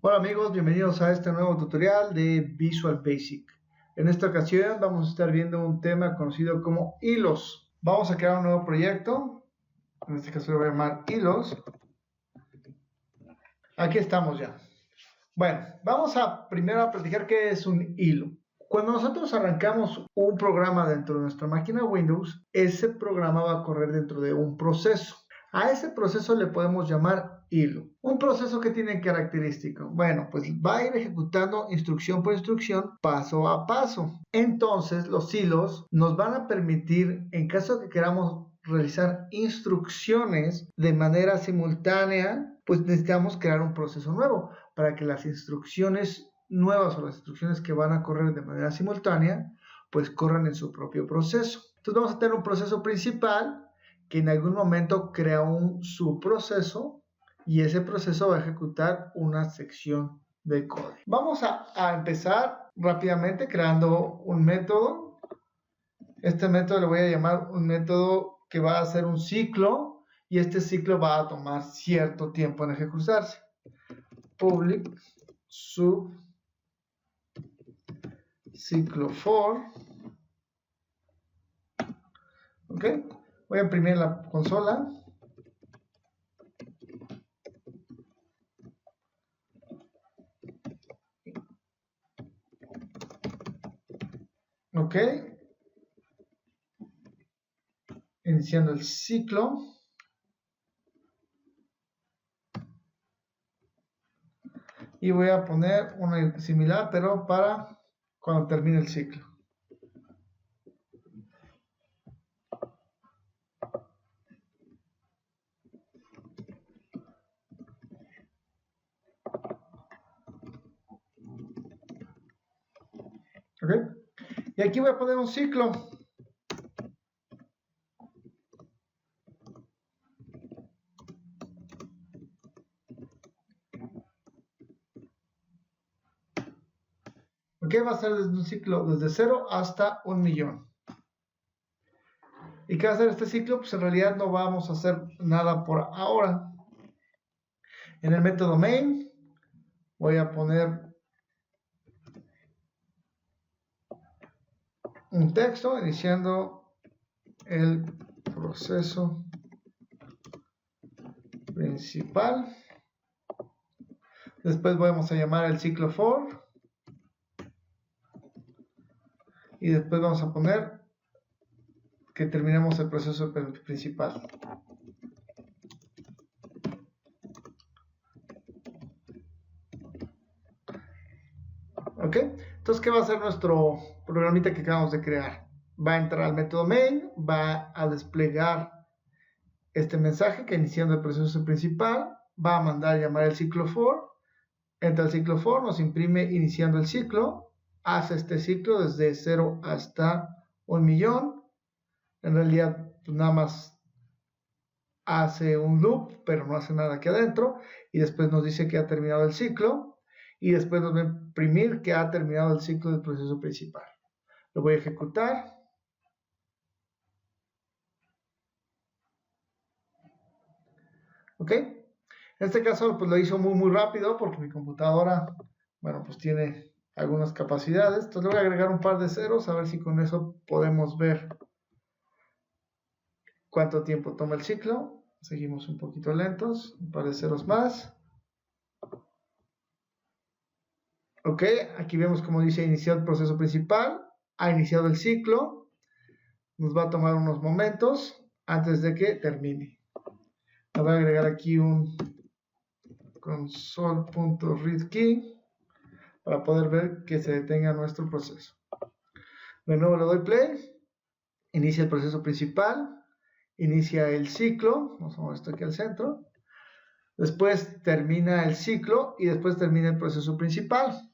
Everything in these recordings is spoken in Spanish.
Hola amigos, bienvenidos a este nuevo tutorial de Visual Basic. En esta ocasión vamos a estar viendo un tema conocido como hilos. Vamos a crear un nuevo proyecto, en este caso lo voy a llamar hilos. Aquí estamos ya. Bueno, vamos a primero a platicar qué es un hilo. Cuando nosotros arrancamos un programa dentro de nuestra máquina Windows, ese programa va a correr dentro de un proceso. A ese proceso le podemos llamar hilo. ¿Un proceso que tiene característico? Bueno, pues va a ir ejecutando instrucción por instrucción, paso a paso. Entonces, los hilos nos van a permitir, en caso de que queramos realizar instrucciones de manera simultánea, pues necesitamos crear un proceso nuevo para que las instrucciones nuevas o las instrucciones que van a correr de manera simultánea, pues corran en su propio proceso. Entonces vamos a tener un proceso principal que en algún momento crea un subproceso y ese proceso va a ejecutar una sección de código. Vamos a empezar rápidamente creando un método. Este método le voy a llamar un método que va a ser un ciclo y este ciclo va a tomar cierto tiempo en ejecutarse. Public sub ciclo for. Ok, voy a imprimir la consola. Ok, iniciando el ciclo. Y voy a poner una similar, pero para cuando termine el ciclo. ¿Ok? Y aquí voy a poner un ciclo. ¿Ok? Va a ser desde un ciclo desde 0 hasta 1.000.000. ¿Y qué va a hacer este ciclo? Pues en realidad no vamos a hacer nada por ahora. En el método main voy a poner un texto iniciando el proceso principal. Después vamos a llamar el ciclo for. Y después vamos a poner que terminemos el proceso principal. ¿Ok? Entonces, ¿qué va a hacer nuestro programita que acabamos de crear? Va a entrar al método main, va a desplegar este mensaje que iniciando el proceso principal, va a mandar a llamar el ciclo for, entra el ciclo for, nos imprime iniciando el ciclo, hace este ciclo desde 0 hasta 1.000.000. En realidad, pues nada más hace un loop, pero no hace nada aquí adentro, y después nos dice que ha terminado el ciclo, y después nos va a imprimir que ha terminado el ciclo del proceso principal. Lo voy a ejecutar. ¿Ok? En este caso, pues lo hizo muy rápido porque mi computadora, bueno, pues tiene algunas capacidades. Entonces le voy a agregar un par de ceros a ver si con eso podemos ver cuánto tiempo toma el ciclo. Seguimos un poquito lentos, un par de ceros más. Ok, aquí vemos como dice iniciar el proceso principal, ha iniciado el ciclo, nos va a tomar unos momentos antes de que termine. Le voy a agregar aquí un console.readKey para poder ver que se detenga nuestro proceso. De nuevo le doy play, inicia el proceso principal, inicia el ciclo, vamos a mover esto aquí al centro, después termina el ciclo y después termina el proceso principal.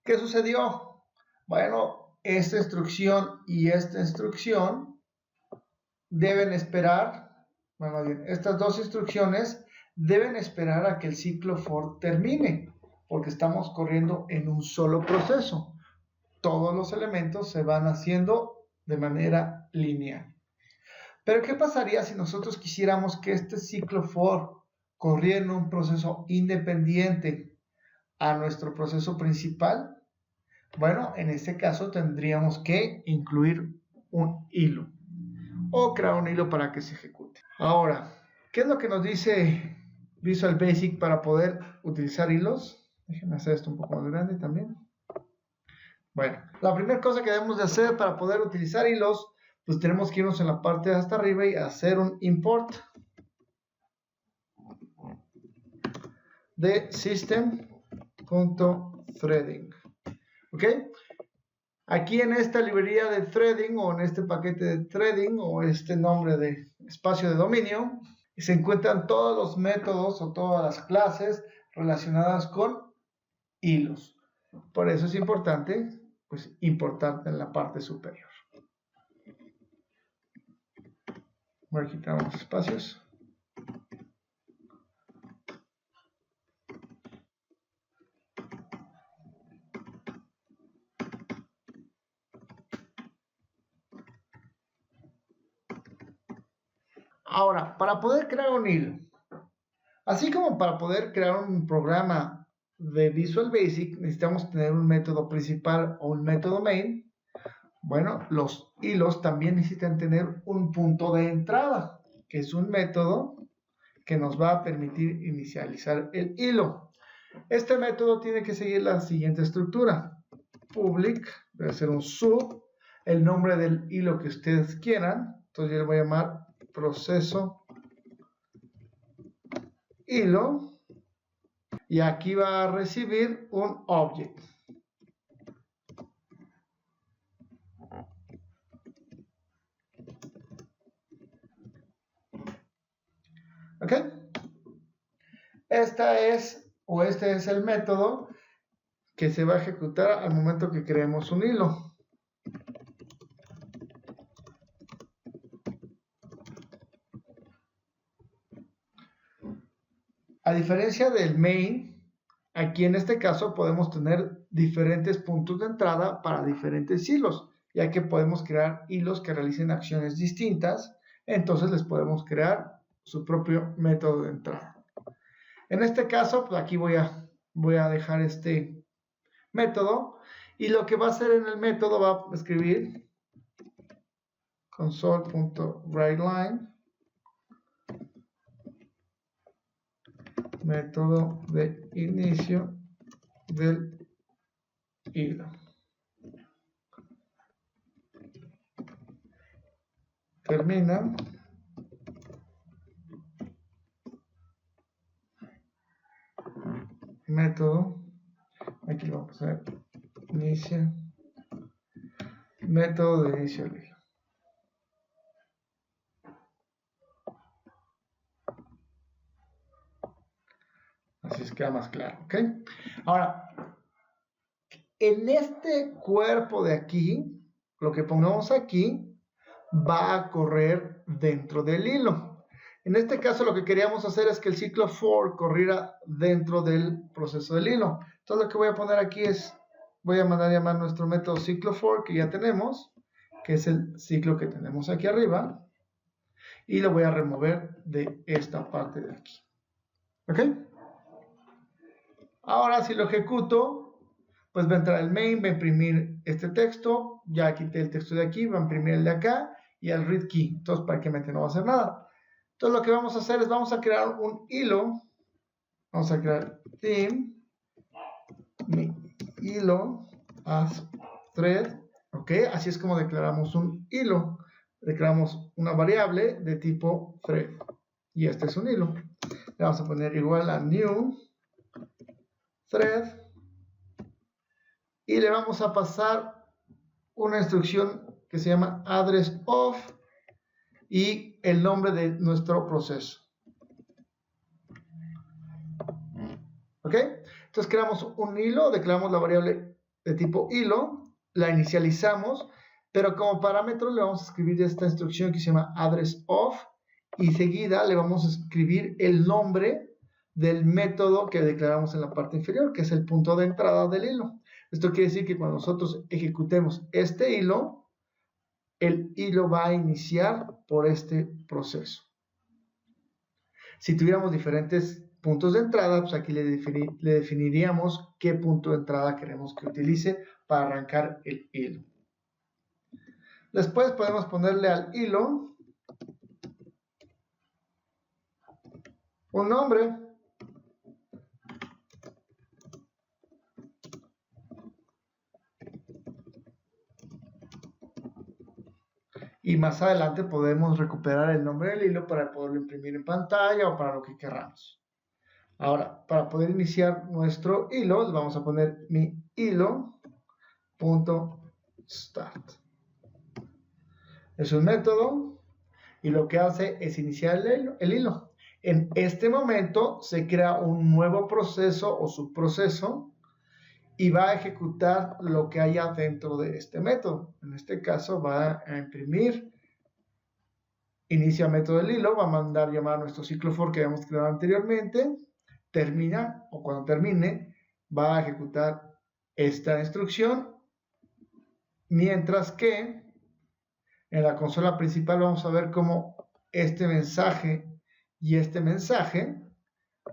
¿Qué sucedió? Bueno, esta instrucción y esta instrucción deben esperar, bueno, bien, estas dos instrucciones deben esperar a que el ciclo for termine, porque estamos corriendo en un solo proceso. Todos los elementos se van haciendo de manera lineal. Pero ¿qué pasaría si nosotros quisiéramos que este ciclo for corriendo un proceso independiente a nuestro proceso principal, bueno, en este caso tendríamos que incluir un hilo o crear un hilo para que se ejecute. Ahora, ¿qué es lo que nos dice Visual Basic para poder utilizar hilos? Déjenme hacer esto un poco más grande también. Bueno, la primera cosa que debemos de hacer para poder utilizar hilos, pues tenemos que irnos en la parte de hasta arriba y hacer un import de system.threading. ¿Ok? Aquí en esta librería de threading o en este paquete de threading o este nombre de espacio de dominio se encuentran todos los métodos o todas las clases relacionadas con hilos. Por eso es importante, pues, importar en la parte superior. Voy a quitar unos espacios. Ahora, para poder crear un hilo, así como para poder crear un programa de Visual Basic, necesitamos tener un método principal o un método main. Bueno, los hilos también necesitan tener un punto de entrada, que es un método que nos va a permitir inicializar el hilo. Este método tiene que seguir la siguiente estructura. Public, debe ser un sub, el nombre del hilo que ustedes quieran. Entonces yo le voy a llamar proceso hilo y aquí va a recibir un object. ¿Ok? Este es el método que se va a ejecutar al momento que creemos un hilo. A diferencia del main, aquí en este caso podemos tener diferentes puntos de entrada para diferentes hilos, ya que podemos crear hilos que realicen acciones distintas, entonces les podemos crear su propio método de entrada. En este caso, pues aquí voy a dejar este método y lo que va a hacer en el método va a escribir console.writeLine método de inicio del hilo. Termina. Método. Aquí lo vamos a hacer. Inicia. Método de inicio del hilo. Así es, queda más claro, ¿ok? Ahora, en este cuerpo de aquí, lo que pongamos aquí va a correr dentro del hilo. En este caso lo que queríamos hacer es que el ciclo for corriera dentro del proceso del hilo. Entonces lo que voy a poner aquí es, voy a mandar a llamar nuestro método ciclo for que ya tenemos, que es el ciclo que tenemos aquí arriba, y lo voy a remover de esta parte de aquí. ¿Ok? Ahora si lo ejecuto, pues va a entrar el main, va a imprimir este texto, ya quité el texto de aquí, va a imprimir el de acá y el read key. Entonces prácticamente no va a hacer nada. Entonces lo que vamos a hacer es vamos a crear un hilo. Vamos a crear theme, mi hilo as thread. Ok, así es como declaramos un hilo. Declaramos una variable de tipo thread. Y este es un hilo. Le vamos a poner igual a new thread. Y le vamos a pasar una instrucción que se llama address of y el nombre de nuestro proceso. ¿Ok? Entonces creamos un hilo, declaramos la variable de tipo hilo, la inicializamos, pero como parámetro le vamos a escribir esta instrucción que se llama address of y seguida le vamos a escribir el nombre del método que declaramos en la parte inferior, que es el punto de entrada del hilo. Esto quiere decir que cuando nosotros ejecutemos este hilo, el hilo va a iniciar por este proceso. Si tuviéramos diferentes puntos de entrada, pues aquí le definiríamos qué punto de entrada queremos que utilice para arrancar el hilo. Después podemos ponerle al hilo un nombre. Y más adelante podemos recuperar el nombre del hilo para poderlo imprimir en pantalla o para lo que queramos. Ahora, para poder iniciar nuestro hilo, le vamos a poner mi hilo.start. Es un método y lo que hace es iniciar el hilo. En este momento se crea un nuevo proceso o subproceso y va a ejecutar lo que haya dentro de este método. En este caso va a imprimir, inicia método del hilo, va a mandar llamar a nuestro ciclo for que habíamos creado anteriormente, termina o cuando termine va a ejecutar esta instrucción, mientras que en la consola principal vamos a ver cómo este mensaje y este mensaje,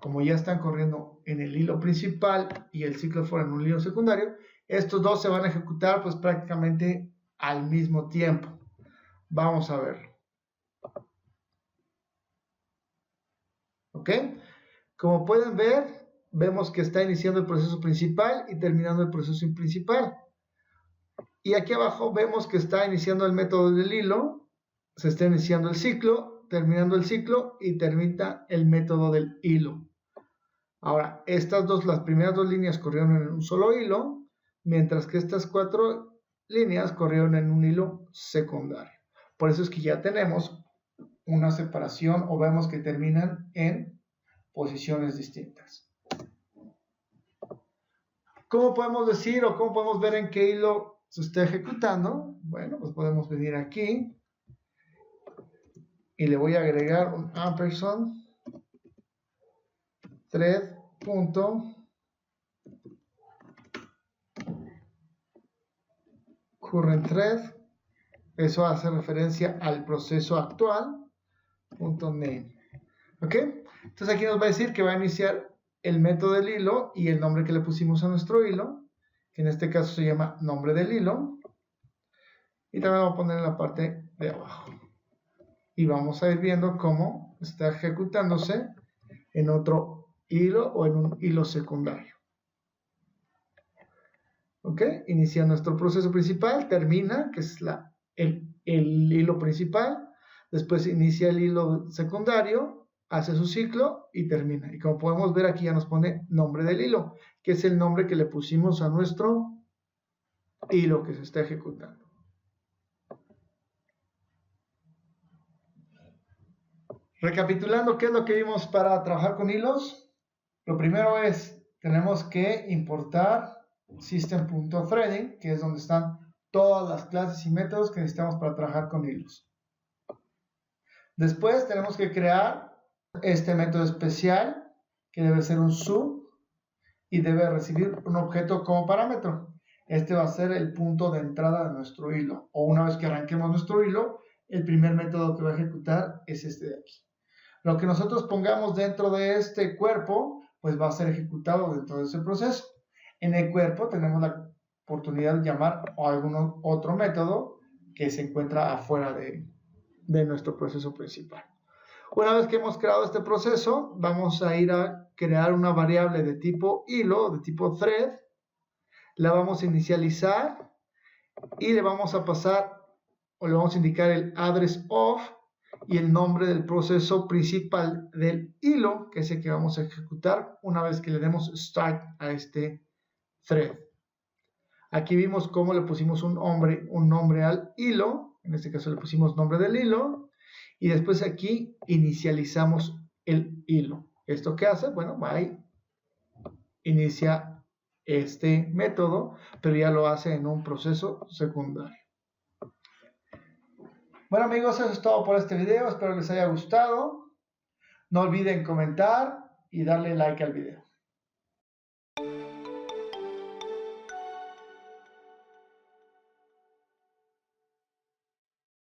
como ya están corriendo en el hilo principal y el ciclo for en un hilo secundario, estos dos se van a ejecutar pues prácticamente al mismo tiempo. Vamos a verlo. ¿Ok? Como pueden ver, vemos que está iniciando el proceso principal y terminando el proceso principal. Y aquí abajo vemos que está iniciando el método del hilo, se está iniciando el ciclo, terminando el ciclo y termina el método del hilo. Ahora, las primeras dos líneas corrieron en un solo hilo, mientras que estas 4 líneas corrieron en un hilo secundario. Por eso es que ya tenemos una separación o vemos que terminan en posiciones distintas. ¿Cómo podemos decir o cómo podemos ver en qué hilo se está ejecutando? Bueno, pues podemos venir aquí y le voy a agregar un ampersand thread current thread, eso hace referencia al proceso actual, .name. ¿Ok? Entonces aquí nos va a decir que va a iniciar el método del hilo y el nombre que le pusimos a nuestro hilo, que en este caso se llama nombre del hilo, y también lo voy a poner en la parte de abajo. Y vamos a ir viendo cómo está ejecutándose en otro hilo o en un hilo secundario. ¿Ok? Inicia nuestro proceso principal, termina, que es el hilo principal, después inicia el hilo secundario, hace su ciclo y termina. Y como podemos ver aquí ya nos pone nombre del hilo, que es el nombre que le pusimos a nuestro hilo que se está ejecutando. Recapitulando, ¿qué es lo que vimos para trabajar con hilos? Lo primero es, tenemos que importar system.threading, que es donde están todas las clases y métodos que necesitamos para trabajar con hilos. Después tenemos que crear este método especial, que debe ser un sub, y debe recibir un objeto como parámetro. Este va a ser el punto de entrada de nuestro hilo, o una vez que arranquemos nuestro hilo, el primer método que va a ejecutar es este de aquí. Lo que nosotros pongamos dentro de este cuerpo, pues va a ser ejecutado dentro de ese proceso. En el cuerpo tenemos la oportunidad de llamar a algún otro método que se encuentra afuera de nuestro proceso principal. Una vez que hemos creado este proceso, vamos a ir a crear una variable de tipo hilo, de tipo thread. La vamos a inicializar y le vamos a pasar o le vamos a indicar el address of y el nombre del proceso principal del hilo, que es el que vamos a ejecutar una vez que le demos start a este thread. Aquí vimos cómo le pusimos un nombre al hilo, en este caso le pusimos nombre del hilo, y después aquí inicializamos el hilo. ¿Esto qué hace? Bueno, va y inicia este método, pero ya lo hace en un proceso secundario. Bueno amigos, eso es todo por este video, espero les haya gustado. No olviden comentar y darle like al video.